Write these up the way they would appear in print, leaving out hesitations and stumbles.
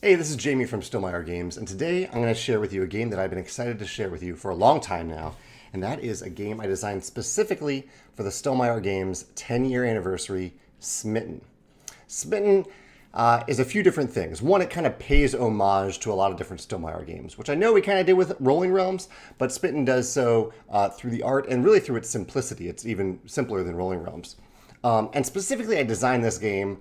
Hey, this is Jamey from Stonemaier Games, and today I'm going to share with you a game that I've been excited to share with you for a long time now, and that is a game I designed specifically for the Stonemaier Games 10-year anniversary, Smitten. Smitten is a few different things. One, it kind of pays homage to a lot of different Stonemaier games, which I know we kind of did with Rolling Realms, but Smitten does so through the art and really through its simplicity. It's even simpler than Rolling Realms. And specifically, I designed this game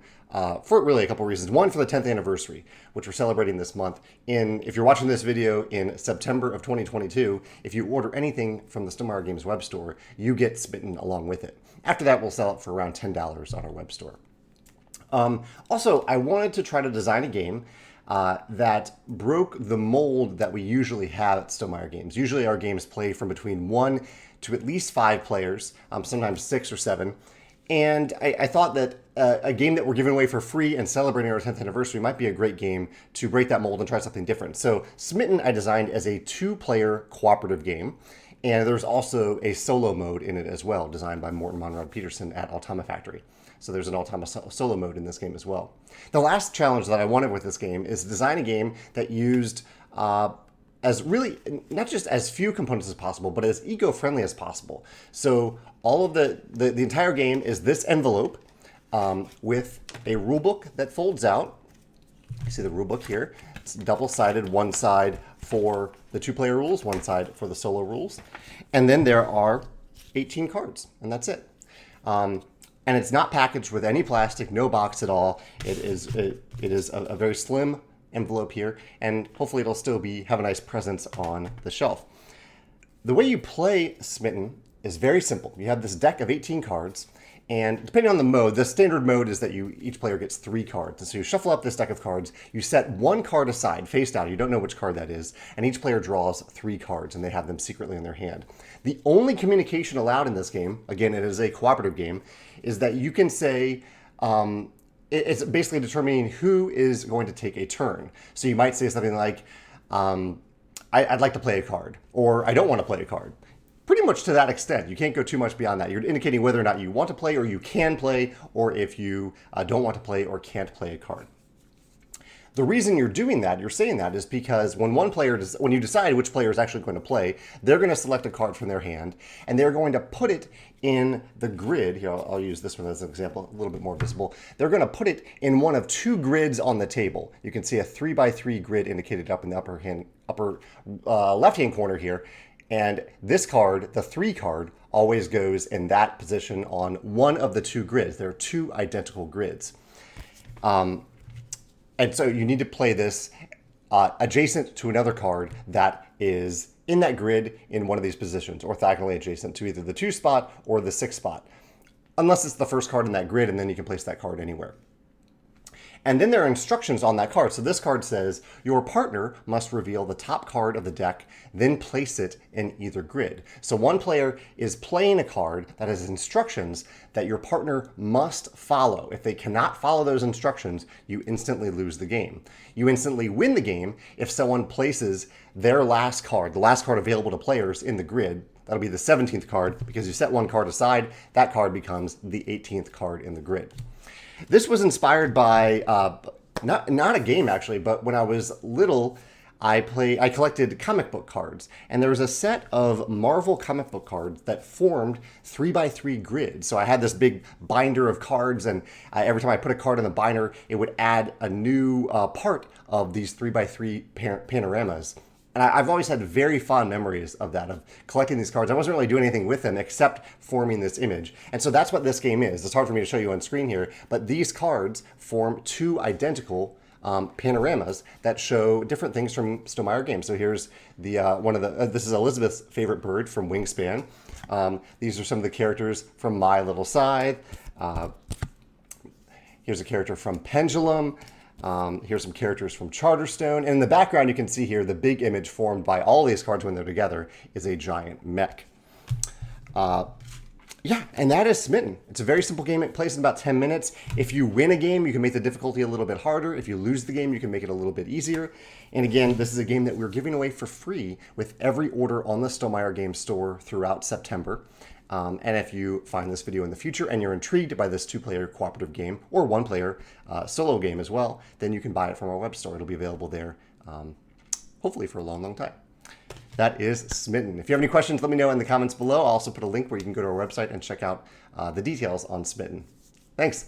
for really a couple reasons. One, for the 10th anniversary, which we're celebrating this month. If you're watching this video in September of 2022, if you order anything from the Stonemaier Games web store, you get Smitten along with it. After that, we'll sell it for around $10 on our web store. Also, I wanted to try to design a game that broke the mold that we usually have at Stonemaier Games. Usually our games play from between 1 to at least 5 players, sometimes 6 or 7. And I thought that a game that we're giving away for free and celebrating our 10th anniversary might be a great game to break that mold and try something different. So Smitten I designed as a 2-player cooperative game. And there's also a solo mode in it as well, designed by Morten Monrad Peterson at Automa Factory. So there's an Automa solo mode in this game as well. The last challenge that I wanted with this game is to design a game that used as really not just as few components as possible, but as eco-friendly as possible. So all of the entire game is this envelope with a rulebook that folds out. You see the rulebook here. It's double-sided, one side for the 2-player rules, one side for the solo rules. And then there are 18 cards, and that's it. And it's not packaged with any plastic, no box at all. It is a very slim envelope here, and hopefully it'll still have a nice presence on the shelf. The way you play Smitten is very simple. You have this deck of 18 cards, and depending on the mode, the standard mode is that each player gets 3 cards. And so you shuffle up this deck of cards, you set 1 card aside, face down, you don't know which card that is, and each player draws 3 cards, and they have them secretly in their hand. The only communication allowed in this game, again, it is a cooperative game, is that you can say, it's basically determining who is going to take a turn. So you might say something like, I'd like to play a card, or I don't want to play a card. Pretty much to that extent. You can't go too much beyond that. You're indicating whether or not you want to play, or you can play, or if you don't want to play or can't play a card. The reason you're doing that, you're saying that, is because when when you decide which player is actually going to play, they're going to select a card from their hand, and they're going to put it in the grid. Here, I'll use this one as an example, a little bit more visible. They're going to put it in one of 2 grids on the table. You can see a 3x3 grid indicated up in the upper left-hand corner here. And this card, the 3 card, always goes in that position on one of the 2 grids. There are 2 identical grids. And so you need to play this adjacent to another card that is in that grid in one of these positions, orthogonally adjacent to either the 2 spot or the 6 spot, unless it's the first card in that grid, and then you can place that card anywhere. And then there are instructions on that card. So this card says, your partner must reveal the top card of the deck, then place it in either grid. So one player is playing a card that has instructions that your partner must follow. If they cannot follow those instructions, you instantly lose the game. You instantly win the game if someone places their last card, the last card available to players in the grid. That'll be the 17th card, because you set 1 card aside, that card becomes the 18th card in the grid. This was inspired by, not a game actually, but when I was little, I collected comic book cards, and there was a set of Marvel comic book cards that formed 3x3 grids. So I had this big binder of cards, and every time I put a card in the binder, it would add a new part of these 3x3 panoramas. And I've always had very fond memories of that, of collecting these cards. I wasn't really doing anything with them except forming this image. And so that's what this game is. It's hard for me to show you on screen here, but these cards form 2 identical panoramas that show different things from Stonemaier Games. So here's the this is Elizabeth's favorite bird from Wingspan. These are some of the characters from My Little Scythe. Here's a character from Pendulum. Here's some characters from Charterstone. And in the background, you can see here the big image formed by all these cards when they're together is a giant mech. Yeah, and that is Smitten. It's a very simple game. It plays in about 10 minutes. If you win a game, you can make the difficulty a little bit harder. If you lose the game, you can make it a little bit easier. And again, this is a game that we're giving away for free with every order on the Stonemaier Games store throughout September. And if you find this video in the future and you're intrigued by this 2-player cooperative game or 1-player solo game as well, then you can buy it from our web store. It'll be available there, hopefully for a long, long time. That is Smitten. If you have any questions, let me know in the comments below. I'll also put a link where you can go to our website and check out the details on Smitten. Thanks.